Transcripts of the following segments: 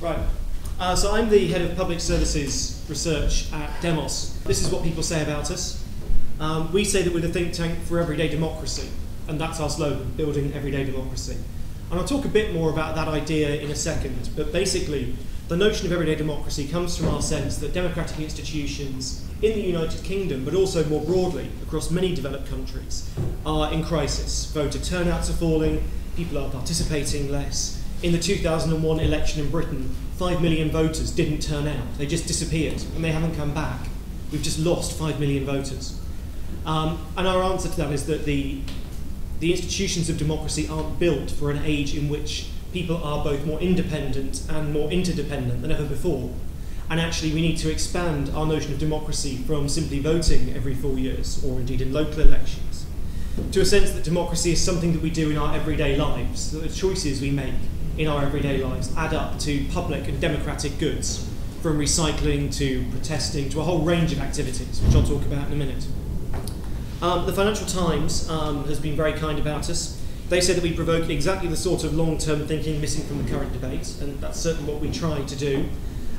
Right. So I'm the head of public services research at Demos. This is what people say about us. We say that we're the think tank for everyday democracy, and that's our slogan, building everyday democracy. And I'll talk a bit more about that idea in a second, but basically the notion of everyday democracy comes from our sense that democratic institutions in the United Kingdom, but also more broadly across many developed countries, are in crisis. Voter turnouts are falling, people are participating less. In the 2001 election in Britain, 5 million voters didn't turn out. They just disappeared, and they haven't come back. We've just lost 5 million voters. And our answer to that is that the institutions of democracy aren't built for an age in which people are both more independent and more interdependent than ever before. And actually, we need to expand our notion of democracy from simply voting every 4 years, or indeed in local elections, to a sense that democracy is something that we do in our everyday lives, that the choices we make in our everyday lives add up to public and democratic goods, from recycling to protesting to a whole range of activities, which I'll talk about in a minute. The Financial Times has been very kind about us. They say that we provoke exactly the sort of long-term thinking missing from the current debate, and that's certainly what we try to do.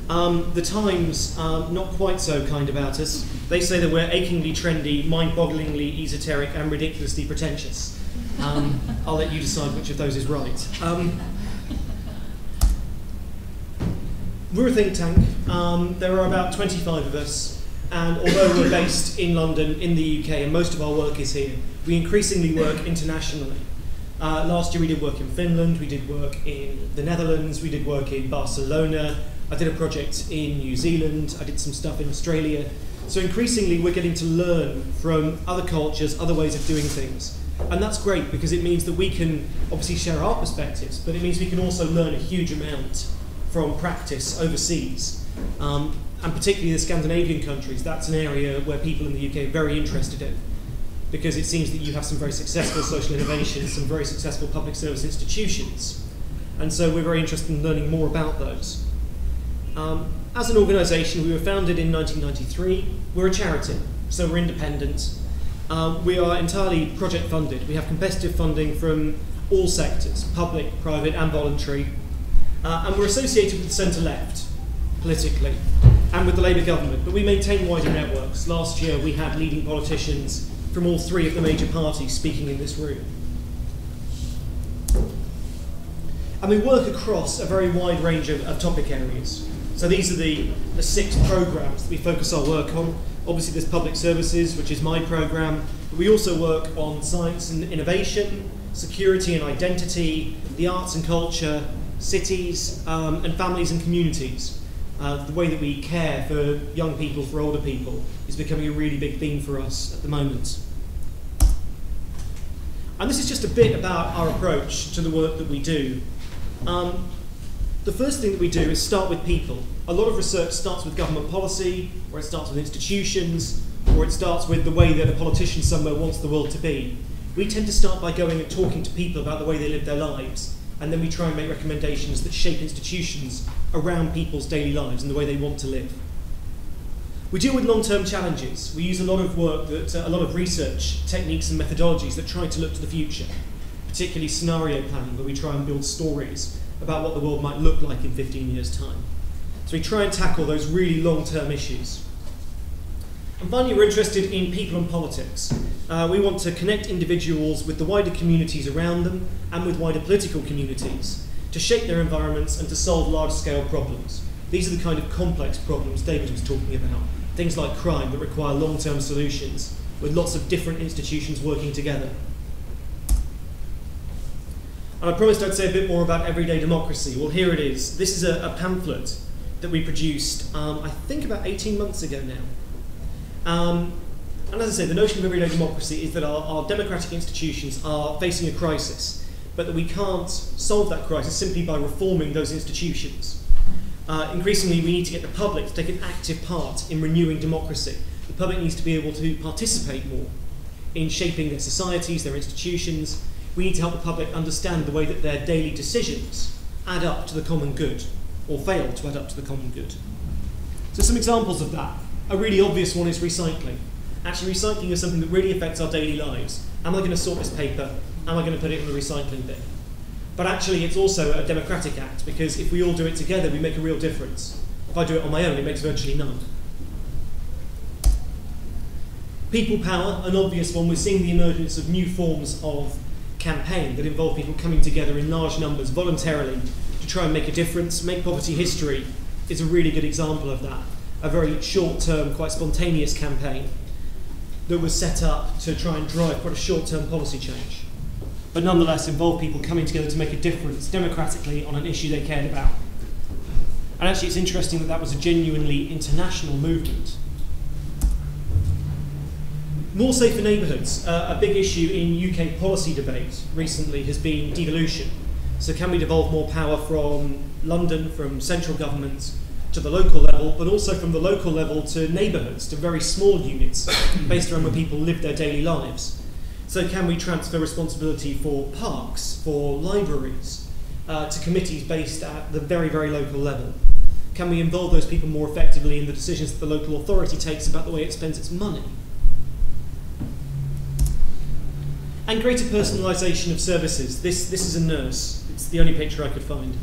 The Times, not quite so kind about us. They say that we're achingly trendy, mind-bogglingly esoteric, and ridiculously pretentious. I'll let you decide which of those is right. We're a think tank. There are about 25 of us, and although we're based in London, in the UK, and most of our work is here, we increasingly work internationally. Last year we did work in Finland, we did work in the Netherlands, we did work in Barcelona, I did a project in New Zealand, I did some stuff in Australia. So increasingly we're getting to learn from other cultures, other ways of doing things. And that's great because it means that we can obviously share our perspectives, but it means we can also learn a huge amount from practice overseas. And particularly the Scandinavian countries, that's an area where people in the UK are very interested in, because it seems that you have some very successful social innovations, some very successful public service institutions. And so we're very interested in learning more about those. As an organisation, we were founded in 1993. We're a charity, so we're independent. We are entirely project funded. We have competitive funding from all sectors, public, private and voluntary. And we're associated with the centre-left, politically, and with the Labour government, but we maintain wider networks. Last year we had leading politicians from all three of the major parties speaking in this room. And we work across a very wide range of topic areas. So these are the 6 programmes that we focus our work on. Obviously there's public services, which is my programme, but we also work on science and innovation, security and identity, the arts and culture, cities, and families and communities. The way that we care for young people, for older people, is becoming a really big theme for us at the moment. And this is just a bit about our approach to the work that we do. The first thing that we do is start with people. A lot of research starts with government policy, or it starts with institutions, or it starts with the way that a politician somewhere wants the world to be. We tend to start by going and talking to people about the way they live their lives, and then we try and make recommendations that shape institutions around people's daily lives and the way they want to live. We deal with long-term challenges. We use a lot of work, a lot of research techniques and methodologies that try to look to the future, particularly scenario planning, where we try and build stories about what the world might look like in 15 years' time. So we try and tackle those really long-term issues. And finally, we're interested in people and politics. We want to connect individuals with the wider communities around them and with wider political communities to shape their environments and to solve large-scale problems. These are the kind of complex problems David was talking about. Things like crime that require long-term solutions with lots of different institutions working together. And I promised I'd say a bit more about everyday democracy. Well, here it is. This is a pamphlet that we produced, I think about 18 months ago now. And as I say, the notion of everyday democracy is that our democratic institutions are facing a crisis, but that we can't solve that crisis simply by reforming those institutions. Increasingly, we need to get the public to take an active part in renewing democracy. The public needs to be able to participate more in shaping their societies, their institutions. We need to help the public understand the way that their daily decisions add up to the common good, or fail to add up to the common good. So some examples of that. A really obvious one is recycling. Actually, recycling is something that really affects our daily lives. Am I going to sort this paper? Am I going to put it in the recycling bin? But actually, it's also a democratic act, because if we all do it together, we make a real difference. If I do it on my own, it makes virtually none. People power, an obvious one. We're seeing the emergence of new forms of campaign that involve people coming together in large numbers voluntarily to try and make a difference. Make Poverty History is a really good example of that. A very short-term, quite spontaneous campaign that was set up to try and drive quite a short-term policy change, but nonetheless involve people coming together to make a difference democratically on an issue they cared about. And actually it's interesting that that was a genuinely international movement. More safer neighbourhoods. A big issue in UK policy debate recently has been devolution. So can we devolve more power from London, from central government, to the local level, but also from the local level to neighbourhoods, to very small units based around where people live their daily lives. So can we transfer responsibility for parks, for libraries, to committees based at the very, very local level? Can we involve those people more effectively in the decisions that the local authority takes about the way it spends its money? And greater personalisation of services. This is a nurse. It's the only picture I could find.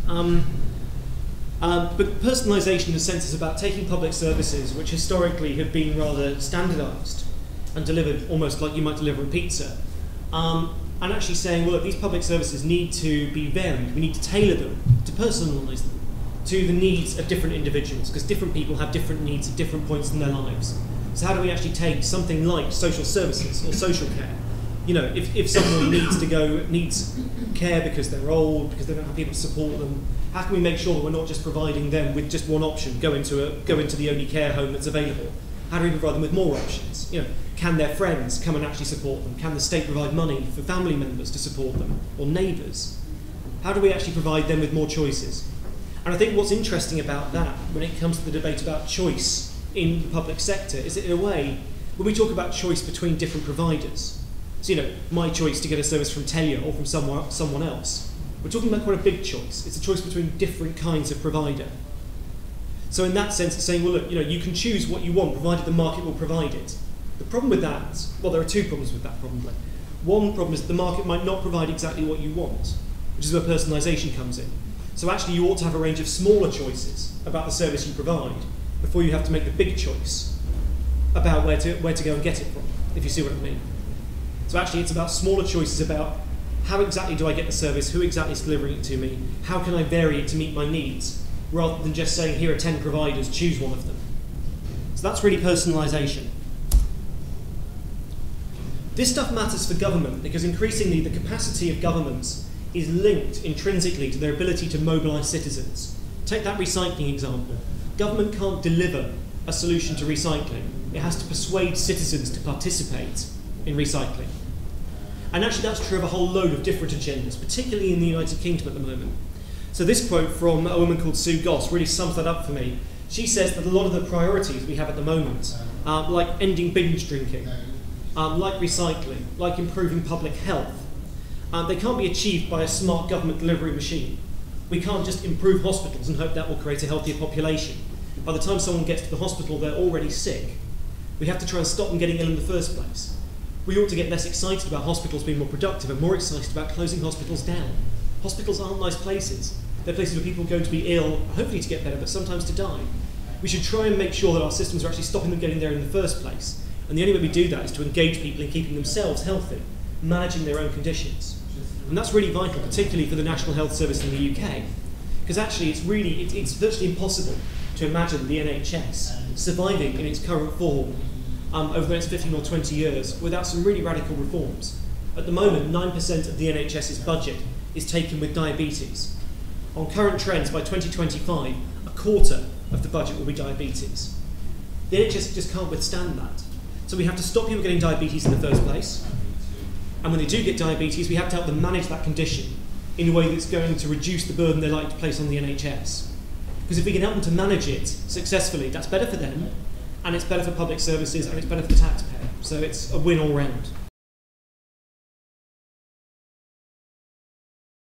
But personalisation in a sense is about taking public services which historically have been rather standardised and delivered almost like you might deliver a pizza, and actually saying, well, look, these public services need to be varied. We need to tailor them, to personalise them, to the needs of different individuals, because different people have different needs at different points in their lives. So how do we actually take something like social services or social care? You know, if someone needs care because they're old, because they don't have people to support them, how can we make sure that we're not just providing them with just one option, go into the only care home that's available? How do we provide them with more options? You know, can their friends come and actually support them? Can the state provide money for family members to support them, or neighbours? How do we actually provide them with more choices? And I think what's interesting about that, when it comes to the debate about choice in the public sector, is that in a way, when we talk about choice between different providers, so, you know, my choice to get a service from Telia or from someone else, we're talking about quite a big choice. It's a choice between different kinds of provider. So in that sense, it's saying, well, look, you know, you can choose what you want, provided the market will provide it. The problem with that, well, there are two problems with that, probably. One problem is that the market might not provide exactly what you want, which is where personalisation comes in. So actually, you ought to have a range of smaller choices about the service you provide before you have to make the big choice about where to go and get it from, if you see what I mean. So actually it's about smaller choices about how exactly do I get the service, who exactly is delivering it to me, how can I vary it to meet my needs, rather than just saying here are 10 providers, choose one of them. So that's really personalisation. This stuff matters for government because increasingly the capacity of governments is linked intrinsically to their ability to mobilise citizens. Take that recycling example. Government can't deliver a solution to recycling. It has to persuade citizens to participate in recycling. And actually that's true of a whole load of different agendas, particularly in the United Kingdom at the moment. So this quote from a woman called Sue Goss really sums that up for me. She says that a lot of the priorities we have at the moment, like ending binge drinking, like recycling, like improving public health, they can't be achieved by a smart government delivery machine. We can't just improve hospitals and hope that will create a healthier population. By the time someone gets to the hospital, they're already sick. We have to try and stop them getting ill in the first place. We ought to get less excited about hospitals being more productive and more excited about closing hospitals down. Hospitals aren't nice places. They're places where people go to be ill, hopefully to get better, but sometimes to die. We should try and make sure that our systems are actually stopping them getting there in the first place. And the only way we do that is to engage people in keeping themselves healthy, managing their own conditions. And that's really vital, particularly for the National Health Service in the UK. Because actually it's virtually impossible to imagine the NHS surviving in its current form over the next 15 or 20 years without some really radical reforms. At the moment, 9% of the NHS's budget is taken with diabetes. On current trends, by 2025, a quarter of the budget will be diabetes. The NHS just can't withstand that. So we have to stop people getting diabetes in the first place. And when they do get diabetes, we have to help them manage that condition in a way that's going to reduce the burden they like to place on the NHS. Because if we can help them to manage it successfully, that's better for them, and it's better for public services, and it's better for the taxpayer. So it's a win all round.